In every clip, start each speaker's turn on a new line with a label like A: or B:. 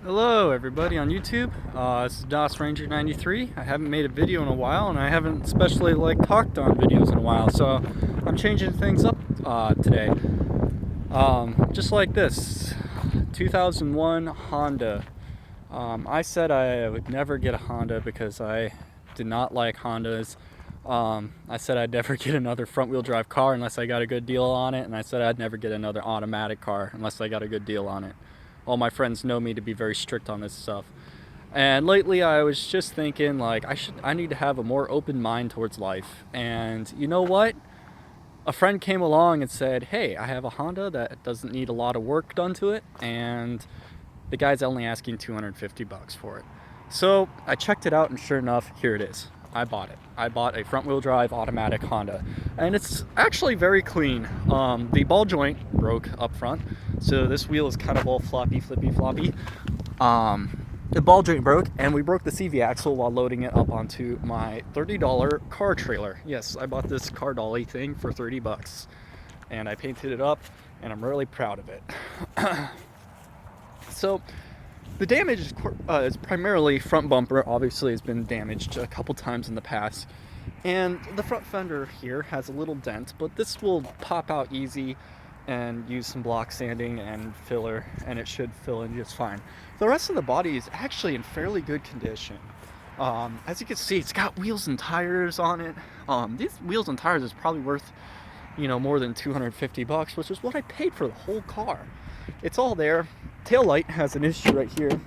A: Hello everybody on YouTube. This is DOS Ranger 93. I haven't made a video in a while, and I haven't especially talked on videos in a while, so I'm changing things up today. Just like this 2001 Honda. I said I would never get a Honda because I did not like Hondas. I said I'd never get another front-wheel drive car unless I got a good deal on it, and I said I'd never get another automatic car unless I got a good deal on it. All my friends know me to be very strict on this stuff. And lately I was just thinking I need to have a more open mind towards life. And you know what? A friend came along and said, hey, I have a Honda that doesn't need a lot of work done to it, and the guy's only asking 250 bucks for it. So I checked it out, and sure enough, here it is. I bought it. I bought a front-wheel drive automatic Honda, and it's actually very clean. The ball joint broke up front, so this wheel is kind of all flippy floppy. The ball joint broke, and we broke the CV axle while loading it up onto my $30 car trailer. Yes, I bought this car dolly thing for 30 bucks, and I painted it up, and I'm really proud of it. So the damage is primarily front bumper. Obviously has been damaged a couple times in the past, and the front fender here has a little dent, but this will pop out easy and use some block sanding and filler, and it should fill in just fine. The rest of the body is actually in fairly good condition. As you can see, it's got wheels and tires on it. These wheels and tires is probably worth more than 250 bucks, which is what I paid for the whole car. It's all there. Tail light has an issue right here,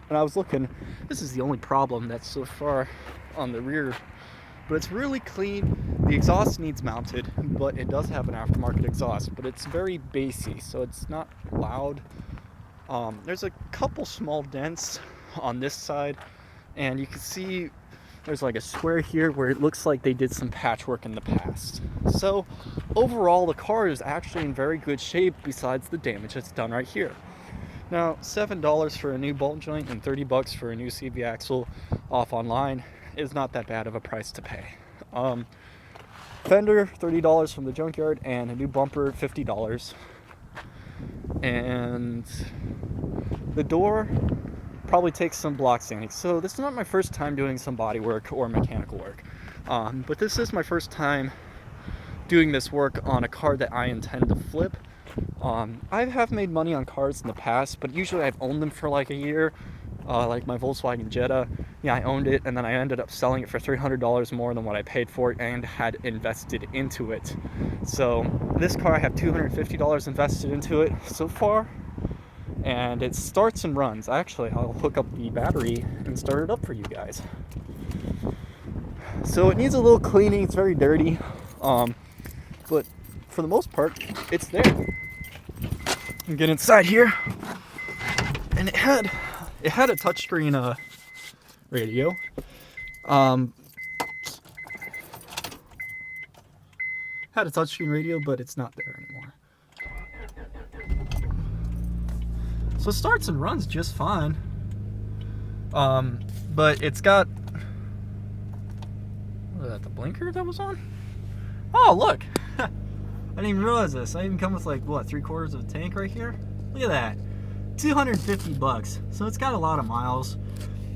A: and I was looking. This is the only problem that's so far on the rear, but it's really clean. The exhaust needs mounted, but it does have an aftermarket exhaust, but it's very bassy, so it's not loud. There's a couple small dents on this side, and you can see there's a square here where it looks like they did some patchwork in the past. So overall, the car is actually in very good shape besides the damage that's done right here. Now, $7 for a new ball joint and 30 bucks for a new CV axle off online is not that bad of a price to pay. Fender, $30 from the junkyard, and a new bumper, $50. And the door probably takes some block sanding. So this is not my first time doing some body work or mechanical work, but this is my first time doing this work on a car that I intend to flip. I have made money on cars in the past, but usually I've owned them for a year. Like my Volkswagen Jetta, I owned it, and then I ended up selling it for $300 more than what I paid for it and had invested into it. So this car, I have $250 invested into it so far, and it starts and runs. Actually, I'll hook up the battery and start it up for you guys. So it needs a little cleaning. It's very dirty, but for the most part, it's there. You get inside here, and it had a touchscreen radio. Had a touchscreen radio, but it's not there anymore. So it starts and runs just fine. But it's got, was that the blinker that was on? Oh, look! I didn't even realize this. I even come with 3/4 of a tank right here. Look at that. 250 bucks. So it's got a lot of miles.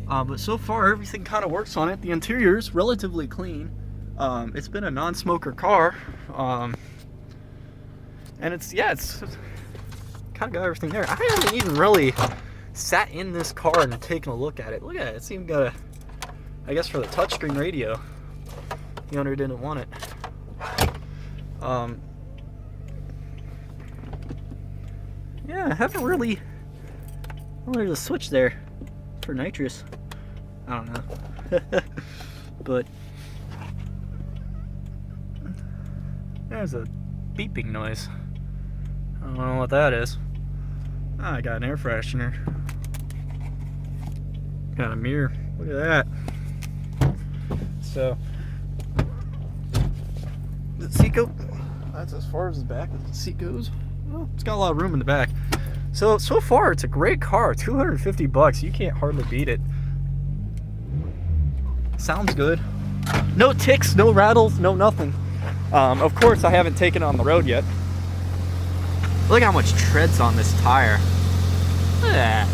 A: But so far everything kind of works on it. The interior is relatively clean. It's been a non-smoker car. And it's kind of got everything there. I haven't even really sat in this car and taken a look at it. Look at it. It's even got I guess for the touchscreen radio. The owner didn't want it. Yeah, I haven't really. Oh, there's a switch there for nitrous. I don't know. But there's a beeping noise. I don't know what that is. Oh, I got an air freshener. Got a mirror. Look at that. So, does the seat go? That's as far as the back of the seat goes. Well, it's got a lot of room in the back. So far, it's a great car. 250 bucks. You can't hardly beat it. Sounds good. No ticks, no rattles, no nothing. Of course, I haven't taken it on the road yet. Look how much treads on this tire. Look at that.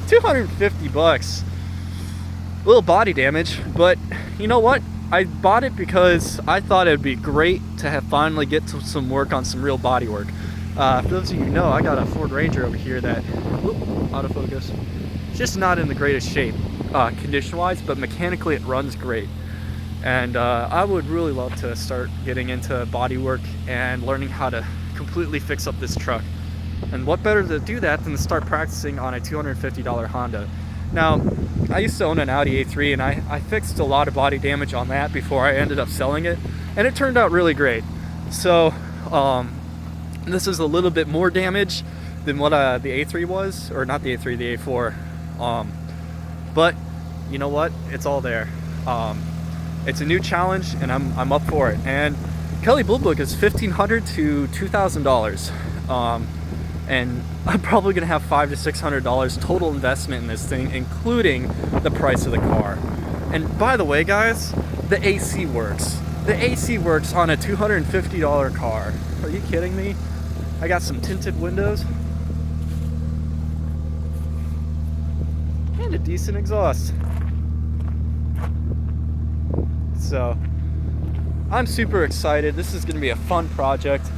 A: $250. A little body damage, but you know what? I bought it because I thought it would be great to have finally get to some work on some real body work. For those of you who know, I got a Ford Ranger over here that, autofocus, it's just not in the greatest shape, condition-wise, but mechanically it runs great. And I would really love to start getting into body work and learning how to completely fix up this truck. And what better to do that than to start practicing on a $250 Honda. Now, I used to own an Audi A3, and I fixed a lot of body damage on that before I ended up selling it, and it turned out really great. So this is a little bit more damage than what the A3 was, or not the A3, the A4. But you know what? It's all there. It's a new challenge, and I'm up for it. And Kelley Blue Book is $1,500 to $2,000. And I'm probably gonna have $500 to $600 total investment in this thing, including the price of the car. And by the way, guys, the AC works. The AC works on a $250 car. Are you kidding me? I got some tinted windows and a decent exhaust. So I'm super excited. This is gonna be a fun project.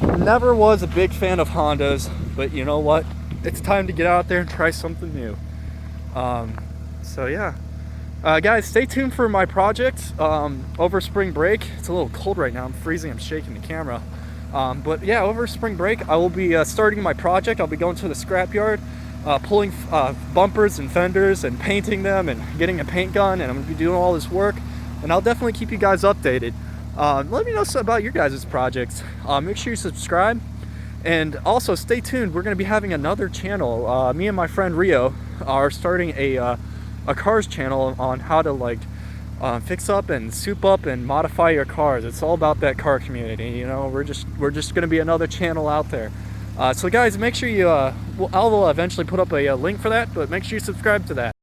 A: Never was a big fan of Hondas, but you know what? It's time to get out there and try something new. So yeah. Guys, stay tuned for my project over spring break. It's a little cold right now. I'm freezing. I'm shaking the camera. But yeah, over spring break, I will be starting my project. I'll be going to the scrapyard, pulling bumpers and fenders and painting them and getting a paint gun, and I'm going to be doing all this work. And I'll definitely keep you guys updated. Let me know about your guys' projects. Make sure you subscribe, and also stay tuned. We're going to be having another channel. Me and my friend Rio are starting a cars channel on how to fix up and soup up and modify your cars. It's all about that car community. You know, we're just going to be another channel out there. So guys, make sure you I will eventually put up a link for that, but make sure you subscribe to that.